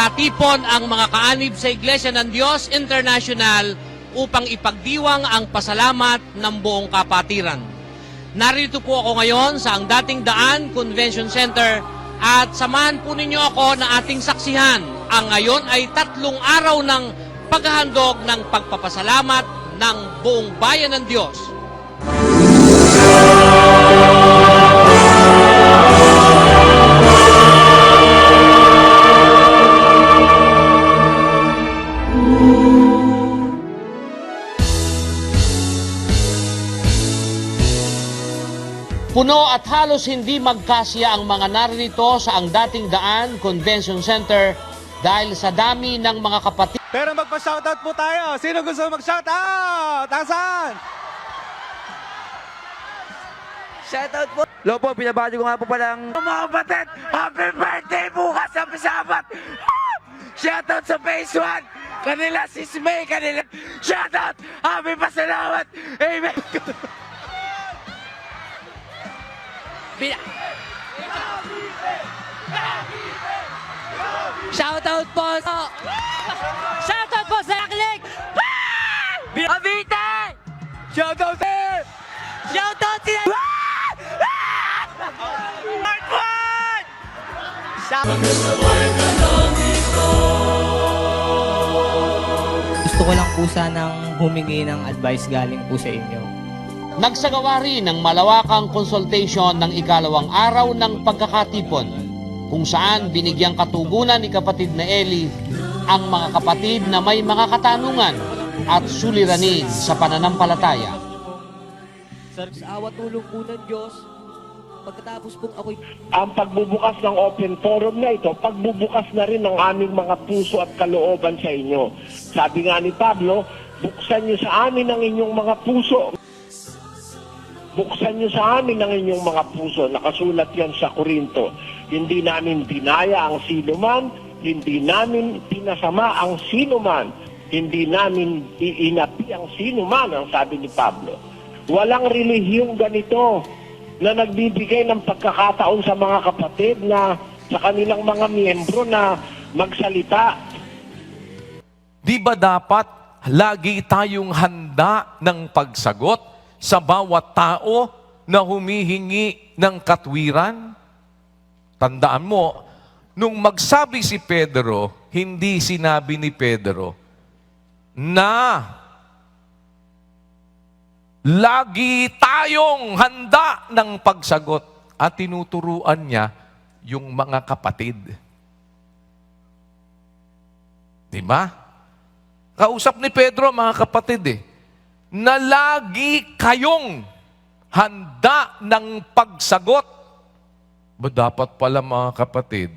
Nagkatipon ang mga kaanib sa Iglesia ng Diyos International upang ipagdiwang ang pasalamat ng buong kapatiran. Narito po ako ngayon sa ang dating Daan Convention Center at samahan po ninyo ako na ating saksihan. Ang ngayon ay 3 araw ng paghahandog ng pagpapasalamat ng buong bayan ng Diyos. Puno at halos hindi magkasya ang mga naririto sa ang dating Daan Convention Center dahil sa dami ng mga kapatid. Pero magpa-shoutout po tayo. Sino gusto mag-shoutout? Tasan! Shoutout po. Hello po, pinabati ko nga po palang mga kapatid. Happy birthday bukas sa Sabat. Shoutout sa Phase 1. Kanila si May, kanila. Shoutout. Happy pasalamat. Amen. Shoutout po sa Shoutout po sa Aklik! Avite! Shoutout sir! Shoutout sila! Gusto ko lang po sanang humingi ng advice galing po sa inyo. Nagsagawa rin ng malawakang konsultasyon ng ikalawang araw ng pagkakatipon kung saan binigyang katugunan ni kapatid na Eli ang mga kapatid na may mga katanungan at suliranin sa pananampalataya. Sa awa tulong po ng Diyos, pagkatapos po ako'y Ang pagbubukas ng open forum na ito, pagbubukas na rin ng aming mga puso at kalooban sa inyo. Sabi nga ni Pablo, buksan niyo sa amin ang inyong mga puso. Buksan niyo sa amin ang inyong mga puso. Nakasulat yan sa Korinto. Hindi namin dinaya ang sinuman, hindi namin pinasama ang sinuman, hindi namin iinapi ang sinuman, ang sabi ni Pablo. Walang relihiyong ganito na nagbibigay ng pagkakataon sa mga kapatid na sa kanilang mga miyembro na magsalita. Di ba dapat lagi tayong handa ng pagsagot sa bawat tao na humihingi ng katwiran? Tandaan mo, nung magsabi si Pedro, hindi sinabi ni Pedro na lagi tayong handa ng pagsagot at tinuturuan niya yung mga kapatid. Di ba? Kausap ni Pedro mga kapatid na lagi kayong handa ng pagsagot. Ba dapat pala mga kapatid,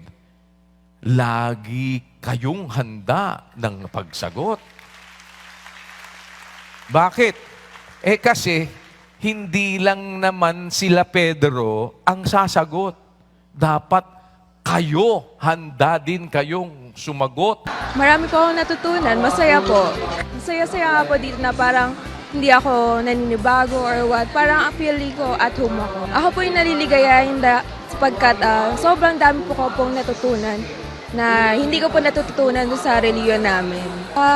lagi kayong handa ng pagsagot. Bakit? Kasi hindi lang naman sila Pedro ang sasagot. Dapat kayo, handa din kayong sumagot. Marami po akong natutunan. Masaya po. Masaya-saya nga po dito na parang hindi ako naninibago or what. Parang feeling ko at home ako. Ako po yung naliligayahin sapagkat sobrang dami po ko pong natutunan na hindi ko po natutunan sa reliyon namin.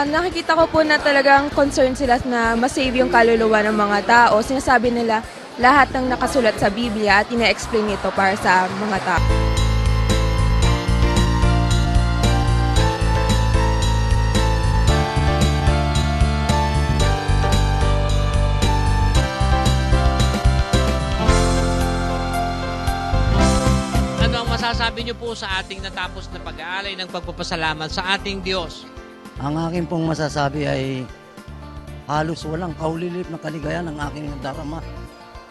Nakikita ko po na talagang concerned sila na masave yung kaluluwa ng mga tao. Sinasabi nila lahat ng nakasulat sa Biblia at ina-explain ito para sa mga tao. Masasabi niyo po sa ating natapos na pag-aalay ng pagpapasalamat sa ating Diyos? Ang aking pong masasabi ay halos walang kaulilip na kaligayahan ang aking darama.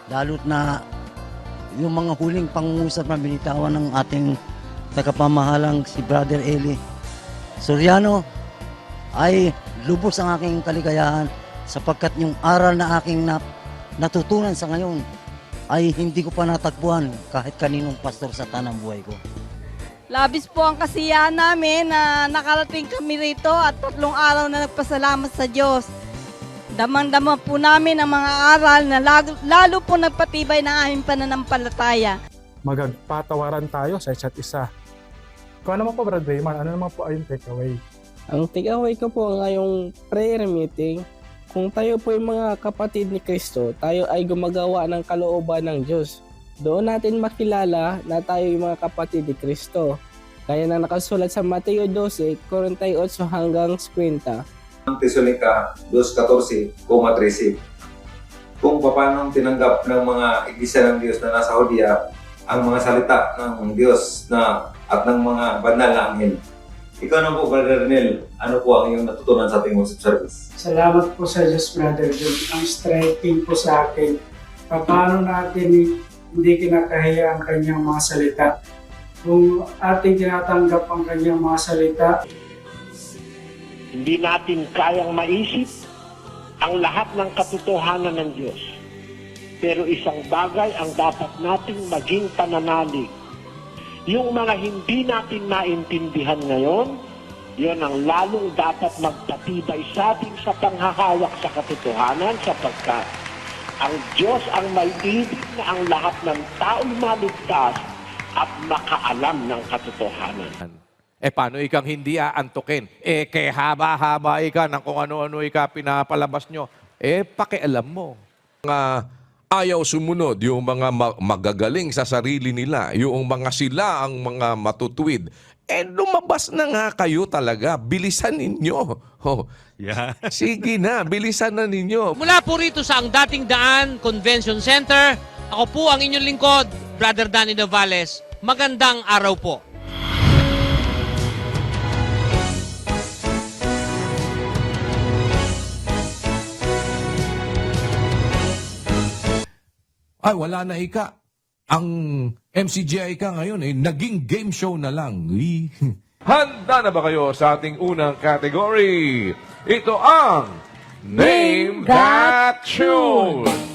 Lalo't na yung mga huling pangungusap na binitawan ng ating tagapamahalang si Brother Eli Soriano ay lubos ang aking kaligayahan sapagkat yung aral na aking natutunan sa ngayon ay hindi ko pa natagpuan kahit kaninong pastor sa tanang buhay ko. Labis po ang kasiyahan namin na nakarating kami rito at 3 araw na nagpasalamat sa Diyos. Damang-dama po namin ang mga aral na lalo po nagpatibay ng aming pananampalataya. Magpatawaran tayo sa isa't isa. Kung ano naman po, Brad Raymond, ano naman po ay yung takeaway? Ang takeaway ko po ngayong prayer meeting, kung tayo po yung mga kapatid ni Kristo, tayo ay gumagawa ng kalooban ng Diyos. Doon natin makilala na tayo yung mga kapatid ni Kristo. Kaya na nakasulat sa Mateo 12, 48 hanggang 50. Tesalonica 2:14-13. Kung paano tinanggap ng mga iglesia ng Diyos na nasa Judea ang mga salita ng Diyos at ng mga banal na anghel. Ikaw na po, Brother Nel, ano po ang iyong natutunan sa ating worship service? Salamat po sa Diyos, Brother John. Ang striking po sa akin, paano natin hindi kinakahiya ang kanyang mga salita. Kung ating tinatanggap ang kanyang mga salita, Hindi natin kayang maisip ang lahat ng katotohanan ng Diyos. Pero isang bagay ang dapat nating maging pananalig. Yung mga hindi natin naintindihan ngayon, yun ang lalong dapat magpatibay sa atin sa panghahawak sa katotohanan sapagkat ang Diyos ang may ibig na ang lahat ng tao'y maligtas at makaalam ng katotohanan. Paano ikang hindi aantukin? Kaya haba-haba ika ng kung ano-ano ika pinapalabas nyo. Pakialam mo. Ayaw sumunod yung mga magagaling sa sarili nila, yung mga sila ang mga matutuwid. Lumabas na nga kayo talaga. Bilisan ninyo. Sige na, bilisan na ninyo. Mula po rito sa ang dating daan Convention Center, ako po ang inyong lingkod, Brother Danny Novales. Magandang araw po. Ay, wala na ika. Ang MCGI ka ngayon naging game show na lang. Handa na ba kayo sa ating unang category? Ito ang Name That Tune!